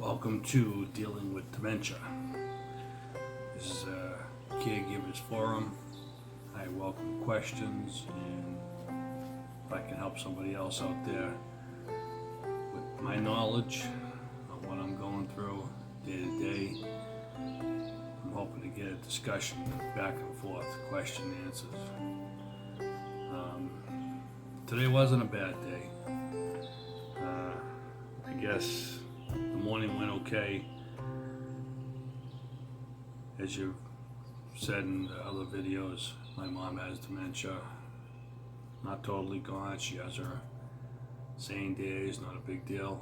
Welcome to Dealing with Dementia. This is a caregivers forum. I welcome questions, and if I can help somebody else out there with my knowledge of what I'm going through day to day, I'm hoping to get a discussion back and forth, question and answers. Today wasn't a bad day. I guess the morning went okay. As you've said in the other videos, my mom has dementia. Not totally gone. She has her sane days, not a big deal.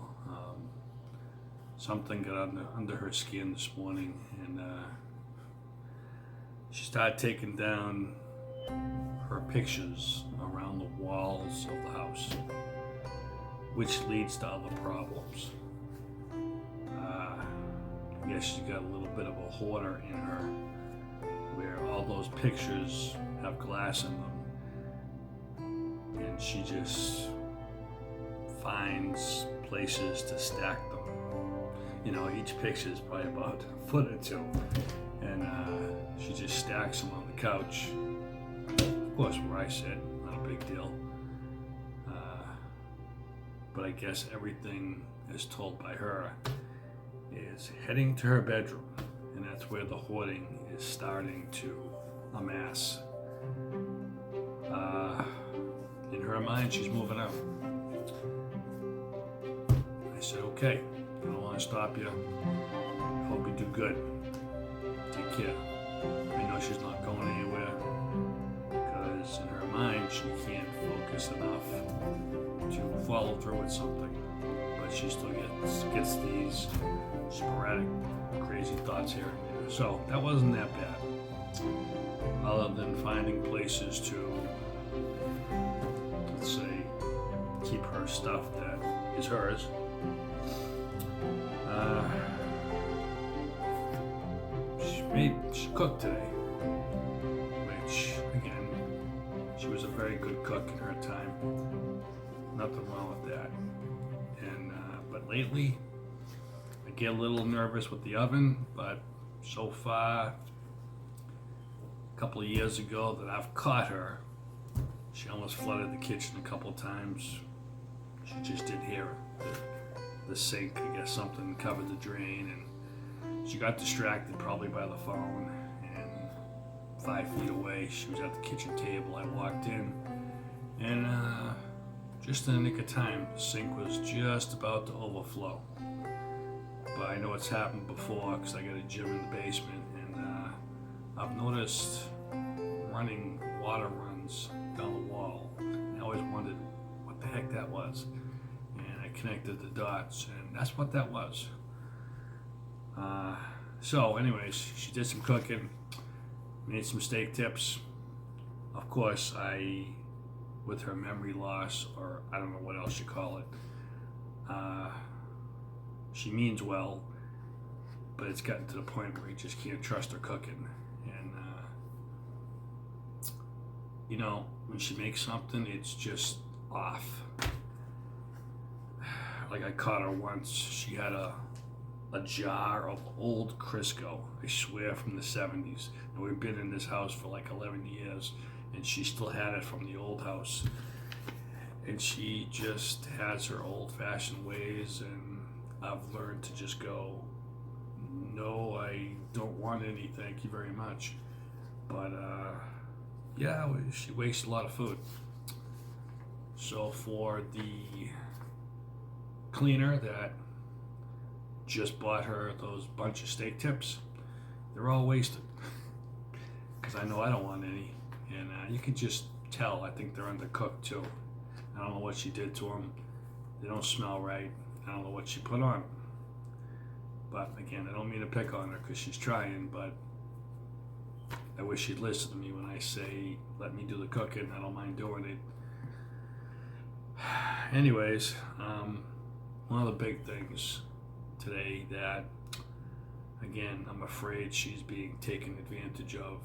Something got under her skin this morning, and she started taking down her pictures around the walls of the house, which leads to other problems. I guess she's got a little bit of a hoarder in her, where all those pictures have glass in them, and she just finds places to stack them. You know, each picture is probably about a foot or two, and she just stacks them on the couch. Of course, where I sit, not a big deal. But I guess everything is told by her is heading to her bedroom, and that's where the hoarding is starting to amass. In her mind, she's moving out. I said, okay, I don't want to stop you. Hope you do good. Take care. I know she's not going anywhere, because in her mind, she can't focus enough to follow through with something, but she still gets these sporadic, crazy thoughts here and there. So that wasn't that bad, other than finding places to, let's say, keep her stuff that is hers. She cooked today, which, again, she was a very good cook in her time. Nothing wrong with that. And but lately, I get a little nervous with the oven. But so far, a couple of years ago that I've caught her, she almost flooded the kitchen a couple of times. She just didn't hear the sink. I guess something covered the drain, and she got distracted probably by the phone. And 5 feet away, she was at the kitchen table. I walked in, and just in the nick of time, the sink was just about to overflow. But I know it's happened before because I got a gym in the basement, and I've noticed running water runs down the wall. And I always wondered what the heck that was. And I connected the dots, and that's what that was. So anyways, she did some cooking, made some steak tips. Of course, with her memory loss, or I don't know what else you call it, she means well, but it's gotten to the point where you just can't trust her cooking. And you know, when she makes something, it's just off. Like, I caught her once, she had a jar of old Crisco, I swear, from the 70s. And we've been in this house for like 11 years, and she still had it from the old house. And she just has her old-fashioned ways, and I've learned to just go, no, I don't want any, thank you very much. But yeah, she wastes a lot of food. So for the cleaner that just bought her those bunch of steak tips, they're all wasted, because I know I don't want any. And you can just tell, I think they're undercooked too. I don't know what she did to them. They don't smell right. I don't know what she put on. But again, I don't mean to pick on her because she's trying, but I wish she'd listen to me when I say, let me do the cooking. I don't mind doing it. Anyways, one of the big things today that, again, I'm afraid she's being taken advantage of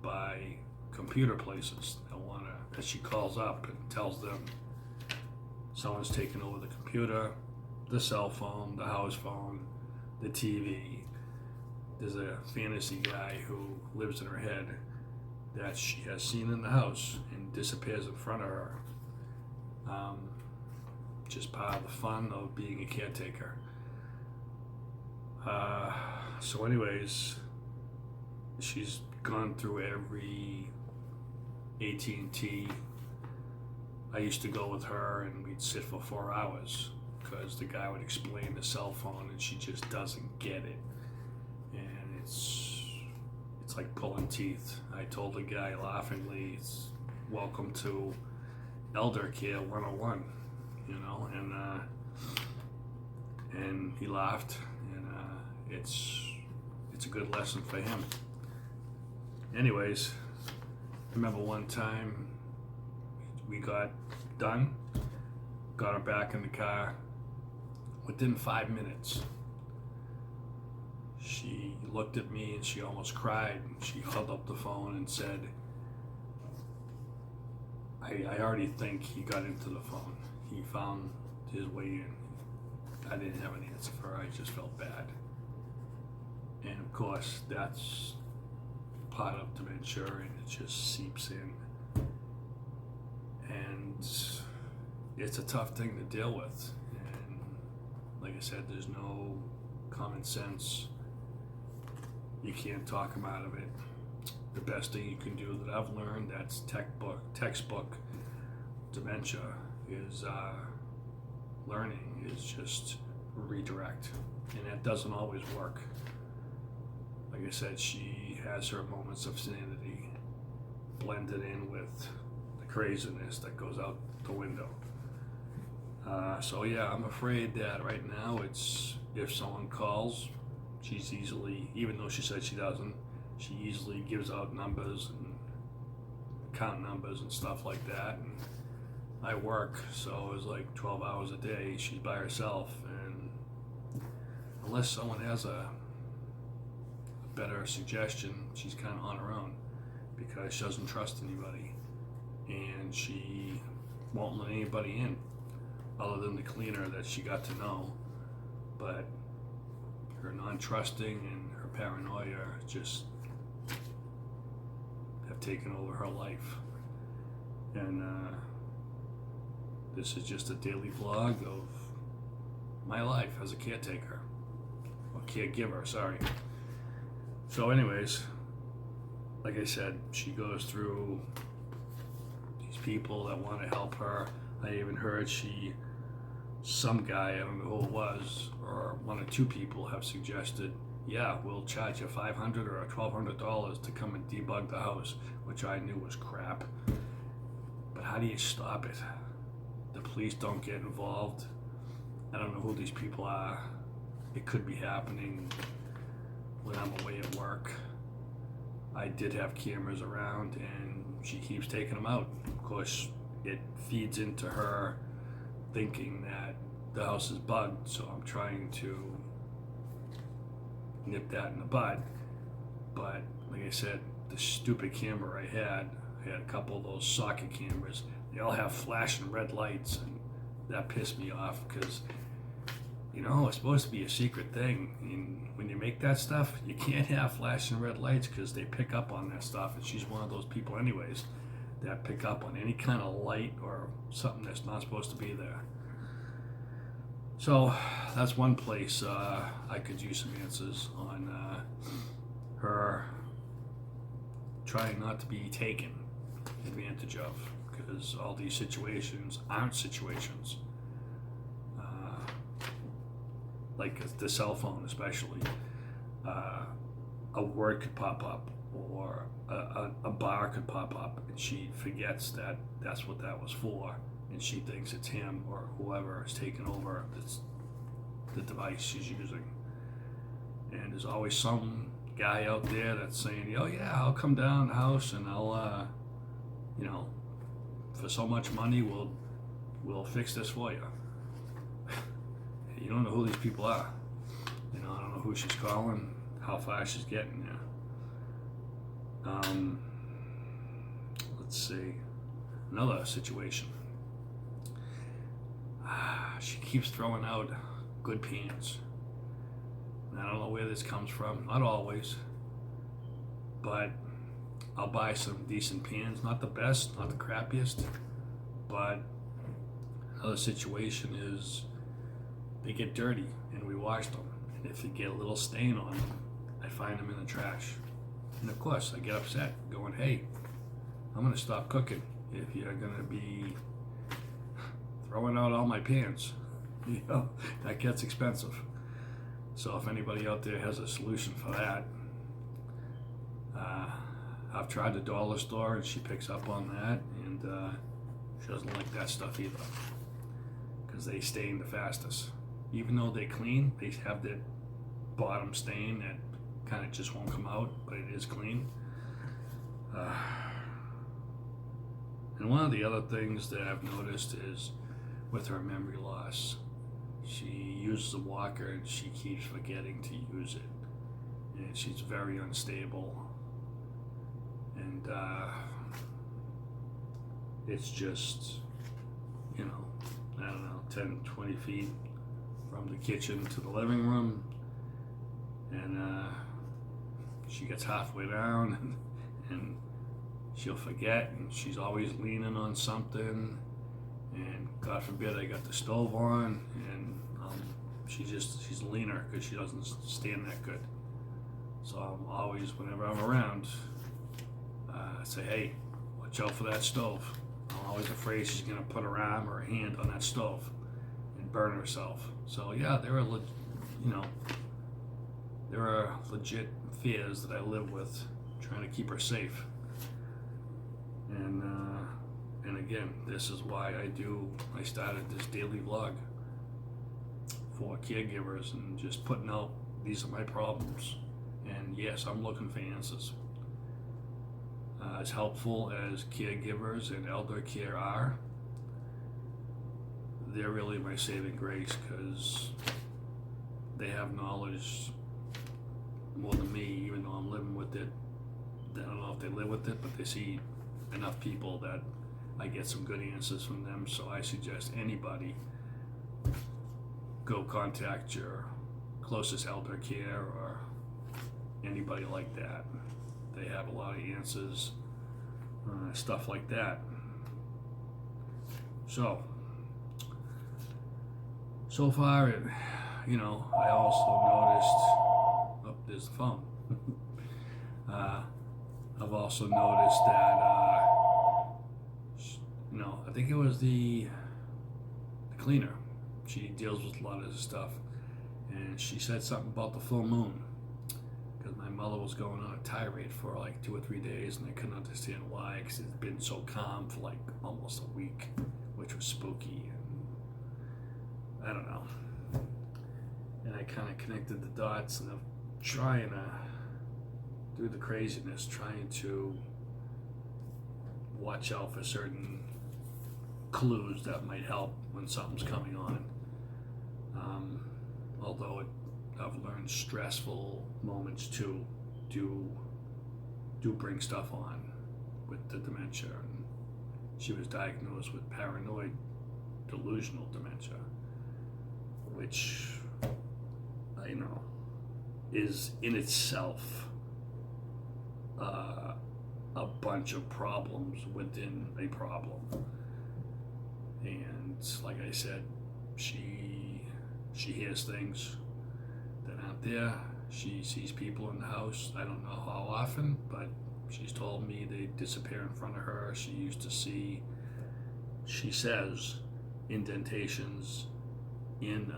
by computer places that she calls up and tells them someone's taken over the computer, the cell phone, the house phone, the TV. There's a fantasy guy who lives in her head that she has seen in the house and disappears in front of her. Just part of the fun of being a caretaker. So anyways, she's gone through every AT&T. I used to go with her and we'd sit for 4 hours because the guy would explain the cell phone and she just doesn't get it. And it's like pulling teeth. I told the guy laughingly, it's welcome to Elder Care 101, you know, and he laughed, and it's a good lesson for him. Anyways, I remember one time we got done, got her back in the car. Within 5 minutes, she looked at me and she almost cried. She held up the phone and said, I already think he got into the phone. He found his way in. I didn't have an answer for her. I just felt bad. And of course, that's part of dementia, and it just seeps in. And it's a tough thing to deal with. And like I said, there's no common sense. You can't talk them out of it. The best thing you can do that I've learned, that's textbook dementia, is learning is just redirect. And that doesn't always work. Like I said, she has her moments of sanity blended in with the craziness that goes out the window. So yeah, I'm afraid that right now it's, if someone calls, she's easily, even though she said she doesn't, she easily gives out numbers and account numbers and stuff like that. And I work, so it's like 12 hours a day. She's by herself, and unless someone has a better suggestion, she's kind of on her own because she doesn't trust anybody, and she won't let anybody in other than the cleaner that she got to know. But her non-trusting and her paranoia just have taken over her life. And this is just a daily vlog of my life as a caretaker, or caregiver, sorry. So anyways, like I said, she goes through these people that want to help her. I even heard some guy, I don't know who it was, or one or two people have suggested, yeah, we'll charge you $500 or $1,200 to come and debug the house, which I knew was crap. But how do you stop it? The police don't get involved. I don't know who these people are. It could be happening when I'm away at work. I did have cameras around and she keeps taking them out. Of course, it feeds into her thinking that the house is bugged, so I'm trying to nip that in the bud. But like I said, the stupid camera I had a couple of those socket cameras. They all have flashing red lights, and that pissed me off because, you know, it's supposed to be a secret thing. And when you make that stuff, you can't have flashing red lights because they pick up on that stuff. And she's one of those people anyways that pick up on any kind of light or something that's not supposed to be there. So that's one place I could use some answers on her trying not to be taken advantage of, because all these situations aren't situations. Like the cell phone especially, a word could pop up, or a bar could pop up, and she forgets that that's what that was for, and she thinks it's him or whoever has taken over the device she's using. And there's always some guy out there that's saying, oh yeah, I'll come down the house and I'll you know, for so much money we'll fix this for you. You don't know who these people are. You know, I don't know who she's calling, how far she's getting there. Let's see, another situation. She keeps throwing out good pans. I don't know where this comes from, not always, but I'll buy some decent pans, not the best, not the crappiest, but another situation is they get dirty and we wash them. And if you get a little stain on them, I find them in the trash. And of course, I get upset going, hey, I'm gonna stop cooking if you're gonna be throwing out all my pans. You know, that gets expensive. So if anybody out there has a solution for that, I've tried the dollar store and she picks up on that, and she doesn't like that stuff either because they stain the fastest. Even though they clean, they have that bottom stain that kind of just won't come out, but it is clean. And one of the other things that I've noticed is with her memory loss, she uses a walker and she keeps forgetting to use it, and she's very unstable, and it's just, you know, I don't know, 10, 20 feet from the kitchen to the living room, and she gets halfway down and she'll forget, and she's always leaning on something, and God forbid I got the stove on, and she's a leaner because she doesn't stand that good. So I'm always, whenever I'm around, say, hey, watch out for that stove. I'm always afraid she's gonna put her arm or her hand on that stove and burn herself. So yeah, there are legit fears that I live with, trying to keep her safe. And again, this is why I started this daily vlog for caregivers and just putting out, these are my problems. And yes, I'm looking for answers. As helpful as caregivers and elder care are, they're really my saving grace because they have knowledge more than me, even though I'm living with it. I don't know if they live with it, but they see enough people that I get some good answers from them. So I suggest anybody go contact your closest elder care or anybody like that. They have a lot of answers, stuff like that. So far, I also noticed, there's the phone. I've also noticed that, I think it was the cleaner. She deals with a lot of this stuff, and she said something about the full moon. My mother was going on a tirade for like 2 or 3 days, and I couldn't understand why, because it's been so calm for like almost a week, which was spooky, and I don't know. And I kind of connected the dots, and I'm trying to do the craziness, trying to watch out for certain clues that might help when something's coming on. Although I've learned stressful moments too do bring stuff on with the dementia. And she was diagnosed with paranoid delusional dementia, which is in itself a bunch of problems within a problem. And like I said, she hears things that aren't there. She sees people in the house. I don't know how often, but she's told me they disappear in front of her. She used to see, she says, indentations in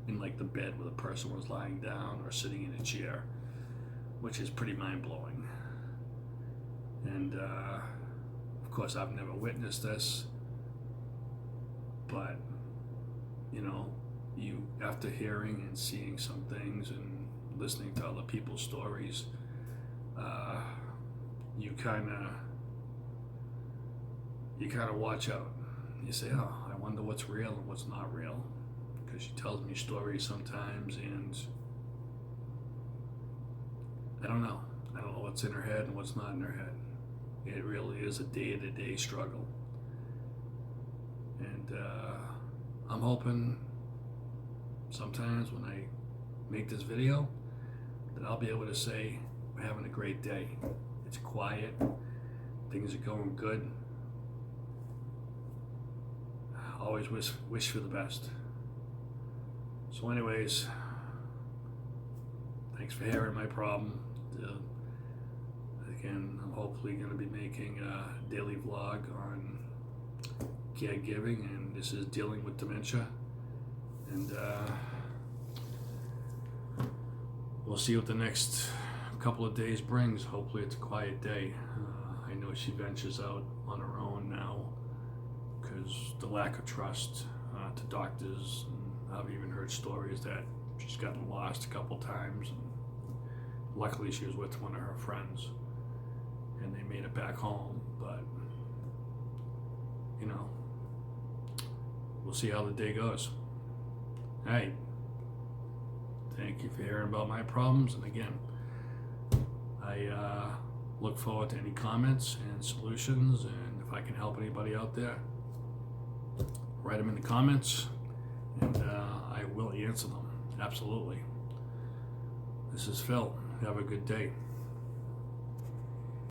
like the bed where the person was lying down or sitting in a chair, which is pretty mind-blowing. And of course I've never witnessed this, but you, after hearing and seeing some things and listening to other people's stories, you kind of watch out. You say, oh, I wonder what's real and what's not real, because she tells me stories sometimes, and I don't know what's in her head and what's not in her head. It really is a day-to-day struggle, and I'm hoping sometimes when I make this video, that I'll be able to say we're having a great day. It's quiet, things are going good. Always wish for the best. So anyways, thanks for hearing my problem. Again, I'm hopefully going to be making a daily vlog on caregiving, and this is dealing with dementia. And we'll see what the next couple of days brings. Hopefully it's a quiet day. I know she ventures out on her own now because the lack of trust to doctors. And I've even heard stories that she's gotten lost a couple times. And luckily she was with one of her friends and they made it back home. But, you know, we'll see how the day goes. Hey, thank you for hearing about my problems. And again, I look forward to any comments and solutions. And if I can help anybody out there, write them in the comments and I will answer them. Absolutely. This is Phil. Have a good day.